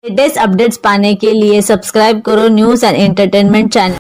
Latest updates पाने के लिए सब्सक्राइब करो news and entertainment channel.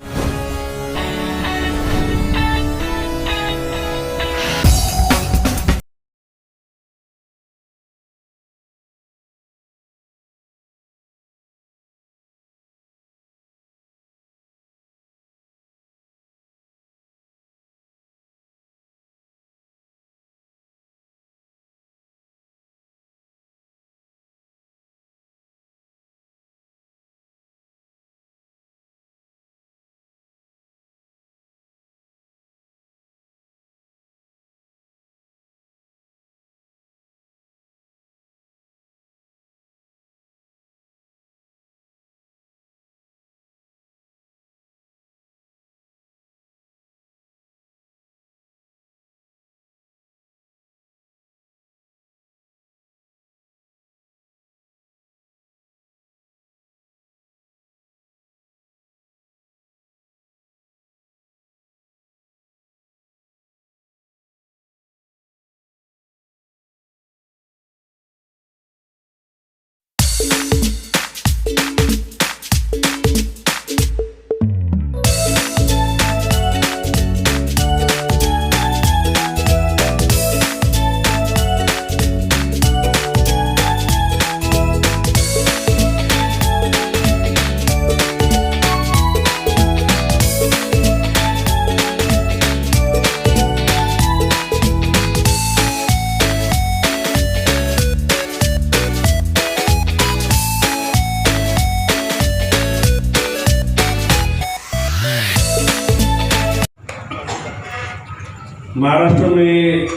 Maharashtra में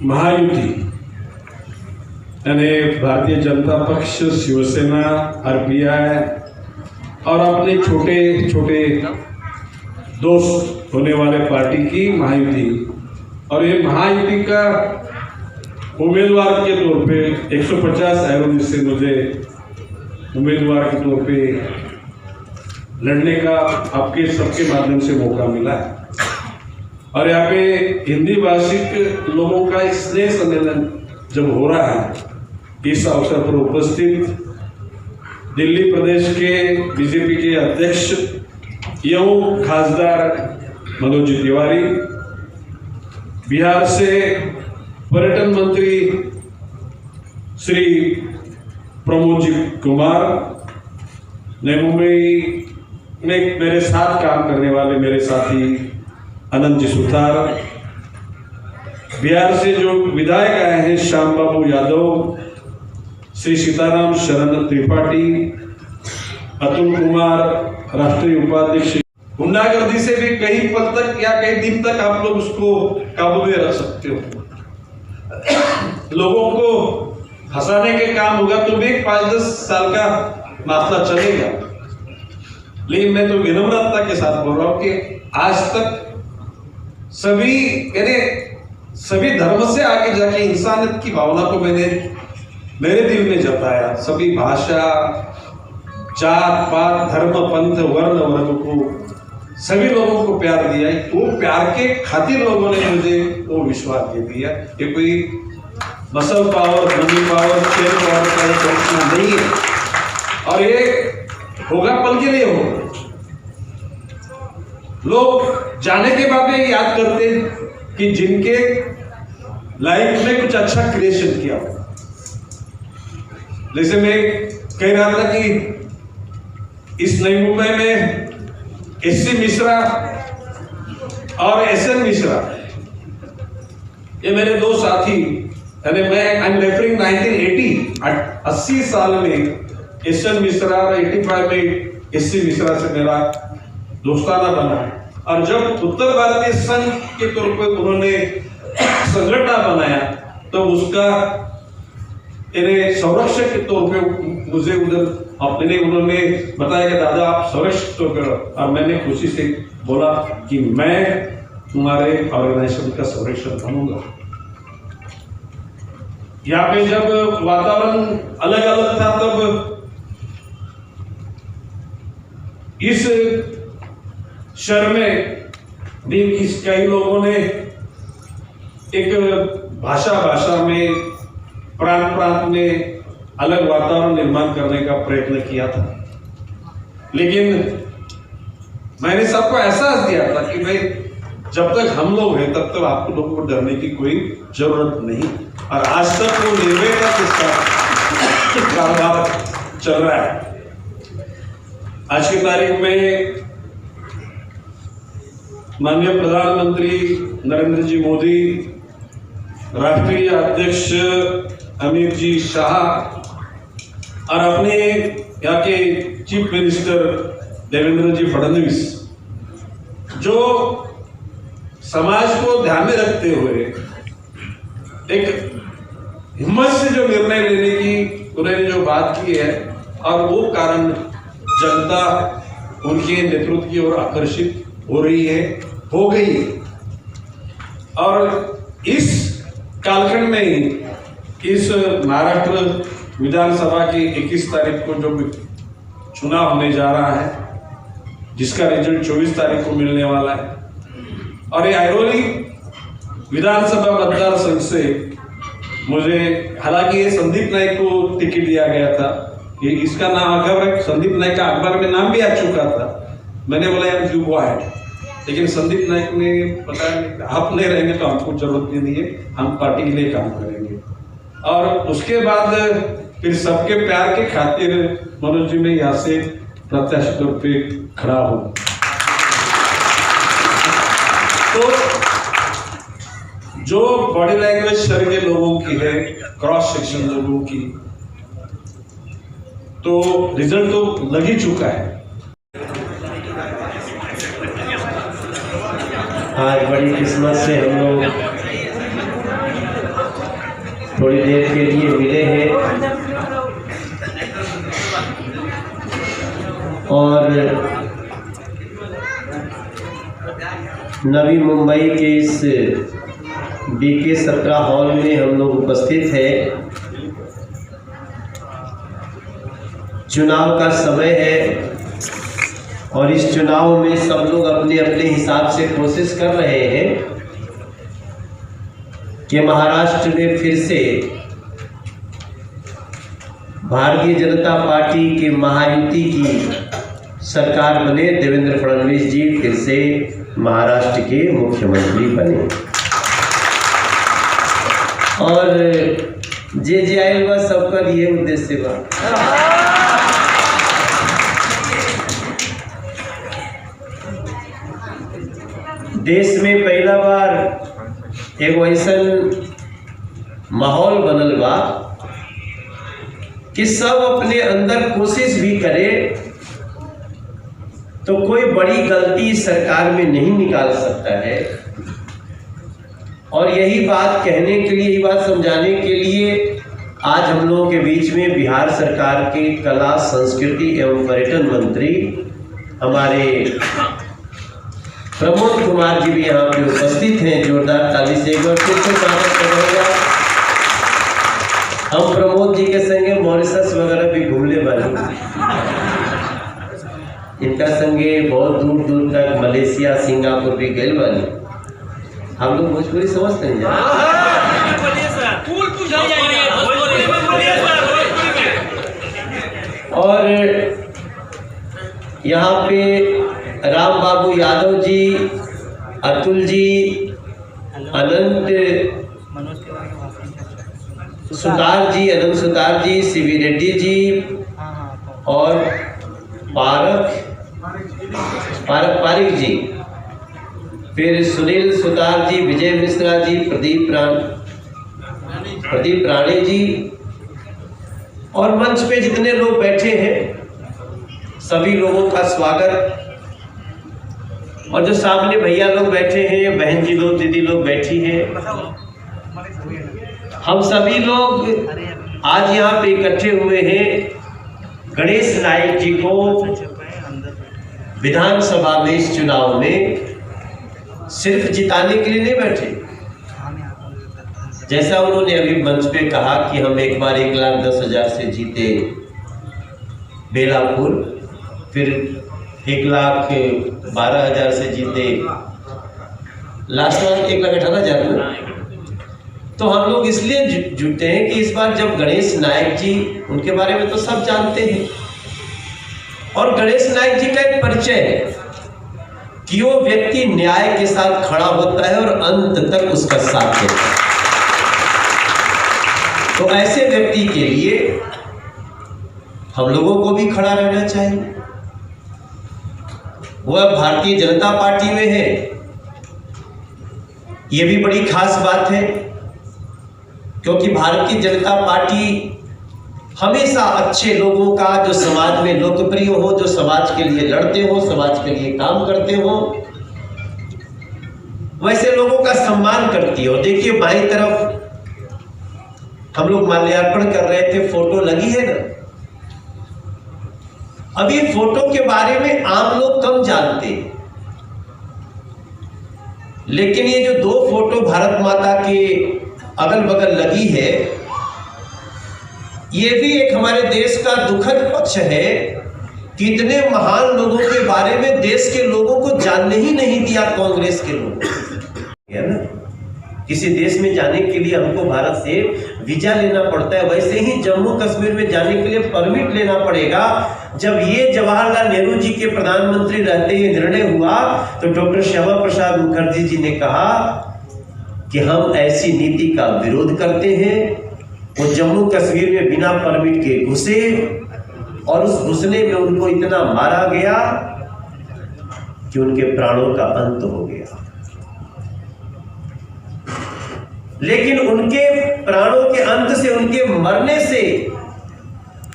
महायुति यानी भारतीय जनता पक्ष, शिवसेना, आरपीआई और अपने छोटे छोटे दोस्त होने वाले पार्टी की महायुति, और ये महायुति का उम्मीदवार के तौर पे 150 एवं से मुझे उम्मीदवार के तौर पे लड़ने का आपके सबके माध्यम से मौका मिला है। और यहाँ पे हिंदी भाषिक लोगों का एक स्नेह सम्मेलन जब हो रहा है, इस अवसर पर उपस्थित दिल्ली प्रदेश के बीजेपी के अध्यक्ष एवं खासदार मनोज जी तिवारी, बिहार से पर्यटन मंत्री श्री प्रमोद जी कुमार ने, मुंबई में मेरे साथ काम करने वाले मेरे साथी अनंत जी सुतार, बिहार से जो विधायक आए हैं श्याम बाबू यादव, श्री सीताराम शरण त्रिपाठी, अतुल कुमार राष्ट्रीय उपाध्यक्ष। गुंडागर्दी से भी कई पद तक या कई दिन तक आप लोग उसको काबू में रख सकते हो। लोगों को फंसाने के काम होगा तो भी 5-10 साल का मामला चलेगा, लेकिन मैं तो विनम्रता के साथ बोल रहा हूं कि आज तक सभी धर्म से आगे जाके इंसानियत की भावना को मैंने मेरे दिल में जताया। सभी भाषा, जात पात, धर्म, पंथ, वर्ण वर्ग को सभी लोगों को प्यार दिया। वो प्यार के खातिर लोगों ने मुझे वो विश्वास दे दिया। ये कोई muscle power, money power, share power का प्रश्न नहीं है, और ये होगा पल के लिए होगा। लोग जाने के बाद में याद करते हैं कि जिनके लाइफ में कुछ अच्छा क्रिएशन किया हो। जैसे मैं कह रहा था कि इस नई मुंबई में एससी मिश्रा और एसएन मिश्रा, ये मेरे दो साथी, यानी मैं आई एम रेफरिंग 1980 साल में एसएन मिश्रा और 85 में एससी मिश्रा से मेरा दोस्ताना बना। और जब उत्तर भारतीय संघ के तौर पर उन्होंने संगठन बनाया तो उसका संरक्षक के तौर पे मुझे उन्होंने बताया कि दादा आप संरक्षक तो करो, और मैंने खुशी से बोला कि मैं तुम्हारे ऑर्गेनाइजेशन का संरक्षण बनूंगा। यहाँ पे जब वातावरण अलग अलग था तब इस शहर में भी कई लोगों ने एक भाषा में, प्रांत में अलग वातावरण निर्माण करने का प्रयत्न किया था, लेकिन मैंने सबको एहसास दिया था कि भाई जब तक हम लोग हैं तब तक आपको लोगों को डरने की कोई जरूरत नहीं। और आज तक वो निर्भयता के साथ कारोबार चल रहा है। आज की तारीख में माननीय प्रधानमंत्री नरेंद्र जी मोदी, राष्ट्रीय अध्यक्ष अमित जी शाह और अपने यहाँ के चीफ मिनिस्टर देवेंद्र जी फडणवीस, जो समाज को ध्यान में रखते हुए एक हिम्मत से जो निर्णय लेने की उन्होंने जो बात की है, और वो कारण जनता उनके नेतृत्व की ओर आकर्षित हो रही है, हो गई। और इस कालखंड में ही इस महाराष्ट्र विधानसभा की 21 तारीख को जो चुनाव होने जा रहा है, जिसका रिजल्ट 24 तारीख को मिलने वाला है, और ये ऐरोली विधानसभा मतदार संघ से मुझे, हालांकि ये संदीप नाइक को टिकट दिया गया था, ये इसका नाम अखबार संदीप नाइक का अखबार में नाम भी आ चुका था। मैंने बोला यार यू गो अहेड, लेकिन संदीप नाइक ने पता नहीं, आप नहीं रहेंगे तो हमको जरूरत नहीं है, हम पार्टी के लिए काम करेंगे। और उसके बाद फिर सबके प्यार के खातिर मनोज जी में यहाँ से प्रत्याशी तौर पे खड़ा हूं। तो जो बॉडी लैंग्वेज शरीर के लोगों की है, क्रॉस सेक्शन लोगों की, तो रिजल्ट तो लग ही चुका है। आज बड़ी किस्मत से हम लोग थोड़ी देर के लिए मिले हैं और नवी मुंबई के इस BK 17 हॉल में हम लोग उपस्थित हैं। चुनाव का समय है और इस चुनाव में सब लोग अपने अपने हिसाब से कोशिश कर रहे हैं कि महाराष्ट्र में फिर से भारतीय जनता पार्टी के महायुति की सरकार बने, देवेंद्र फडणवीस जी फिर से महाराष्ट्र के मुख्यमंत्री बने। और जे आयल बा सबका ये उद्देश्य बा। देश में पहला बार एक ऐसा माहौल बनल बा कि सब अपने अंदर कोशिश भी करे तो कोई बड़ी गलती सरकार में नहीं निकाल सकता है। और यही बात कहने के लिए, यही बात समझाने के लिए आज हम लोगों के बीच में बिहार सरकार के कला, संस्कृति एवं पर्यटन मंत्री हमारे प्रमोद कुमार जी भी यहाँ पे उपस्थित हैं। जोरदार ताली से एक बार फिर से स्वागत करूँगा। हम प्रमोद जी के संगे मॉरिशस वगैरह भी घूमने वाले, इनका संगे बहुत दूर दूर तक मलेशिया, सिंगापुर भी गए वाले। हम लोग भोजपुरी समझते हैं यार। और यहाँ पे राम बाबू यादव जी, अतुल जी, अनंत सुतार जी, अनंत सुतार जी, सीवी रेड्डी जी और पारिक जी, फिर सुनील सुतार जी, विजय मिश्रा जी, प्रदीप राणे जी, और मंच पे जितने लोग बैठे हैं सभी लोगों का स्वागत। और जो सामने भैया लोग बैठे हैं, बहन जी लोग, दीदी लोग बैठी हैं, हम सभी लोग आज यहाँ पे इकट्ठे हुए हैं गणेश नायक जी को विधानसभा में इस चुनाव में सिर्फ जिताने के लिए नहीं बैठे। जैसा उन्होंने अभी मंच पे कहा कि हम एक बार 1,10,000 से जीते बेलापुर, फिर 1,12,000 से जीते, लास्ट बार 1,18,000 में, तो हम लोग इसलिए जुटे हैं कि इस बार जब गणेश नायक जी, उनके बारे में तो सब जानते हैं, और गणेश नायक जी का एक परिचय है कि वो व्यक्ति न्याय के साथ खड़ा होता है और अंत तक उसका साथ देता है। तो ऐसे व्यक्ति के लिए हम लोगों को भी खड़ा रहना चाहिए। वह भारतीय जनता पार्टी में है, यह भी बड़ी खास बात है, क्योंकि भारतीय जनता पार्टी हमेशा अच्छे लोगों का, जो समाज में लोकप्रिय हो, जो समाज के लिए लड़ते हो, समाज के लिए काम करते हो, वैसे लोगों का सम्मान करती है। और देखिए बाईं तरफ हम लोग माल्यार्पण कर रहे थे, फोटो लगी है ना। अब ये फोटो के बारे में आम लोग कम जानते हैं, लेकिन ये जो दो फोटो भारत माता के अगल बगल लगी है, ये भी एक हमारे देश का दुखद पक्ष है कि इतने महान लोगों के बारे में देश के लोगों को जानने ही नहीं दिया कांग्रेस के लोगों, है ना। किसी देश में जाने के लिए हमको भारत से वीजा लेना पड़ता है, वैसे ही जम्मू कश्मीर में जाने के लिए परमिट लेना पड़ेगा। जब ये जवाहरलाल नेहरू जी के प्रधानमंत्री रहते हुए निर्णय हुआ तो डॉक्टर श्यामा प्रसाद मुखर्जी जी ने कहा कि हम ऐसी नीति का विरोध करते हैं। वो जम्मू कश्मीर में बिना परमिट के घुसे और उस घुसने में उनको इतना मारा गया कि उनके प्राणों का अंत हो गया। लेकिन उनके प्राणों के अंत से, उनके मरने से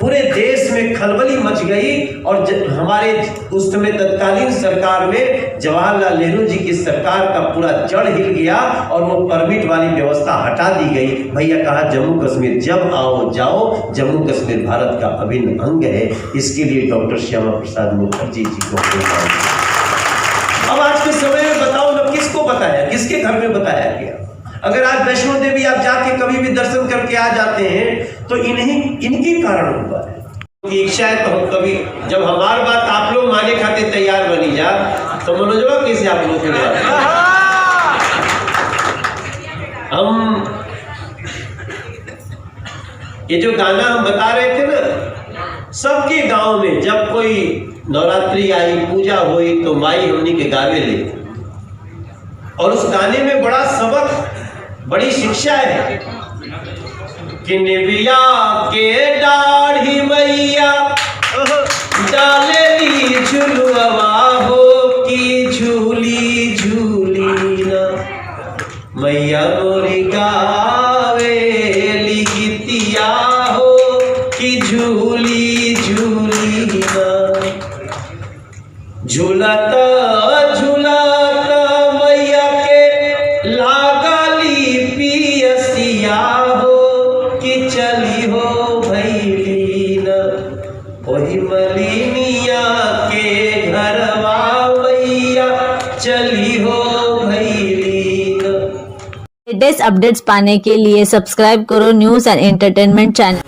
पूरे देश में खलबली मच गई। और हमारे उस समय तत्कालीन सरकार में जवाहरलाल नेहरू जी की सरकार का पूरा जड़ हिल गया और वो परमिट वाली व्यवस्था हटा दी गई। भैया कहा जम्मू कश्मीर जब आओ जाओ, जम्मू कश्मीर भारत का अभिन्न अंग है। इसके लिए डॉक्टर श्यामा प्रसाद मुखर्जी जी को अब आज के समय में बताओ ना, किसको बताया, किसके घर में बताया गया। अगर आज वैष्णो देवी आप जाके कभी भी दर्शन करके आ जाते हैं तो इनके कारण हुआ है। कि इच्छा है तो हम कभी, जब हमारी बात आप लोग माने खाते तैयार बनी जा, तो मनोजवा कैसे आप लोग हम ये जो गाना हम बता रहे थे ना, सबके गांव में जब कोई नवरात्रि आई, पूजा हुई, तो माई हमनी के गावे ले, और उस गाने में बड़ा सबक, बड़ी शिक्षा है कि निबिया के दाढ़ी मैया डालेली झुलवा हो कि झूली झूली ना, मैया मोरी गावेली गीतिया हो कि झूली झूली ना। झूलता झूलता मैया के लागली पियसिया हो कि चली हो भैली न, वही मलिनिया के घरवा मैया चली हो भैली न। लेटेस्ट अपडेट्स पाने के लिए सब्सक्राइब करो न्यूज़ एंड एंटरटेनमेंट चैनल।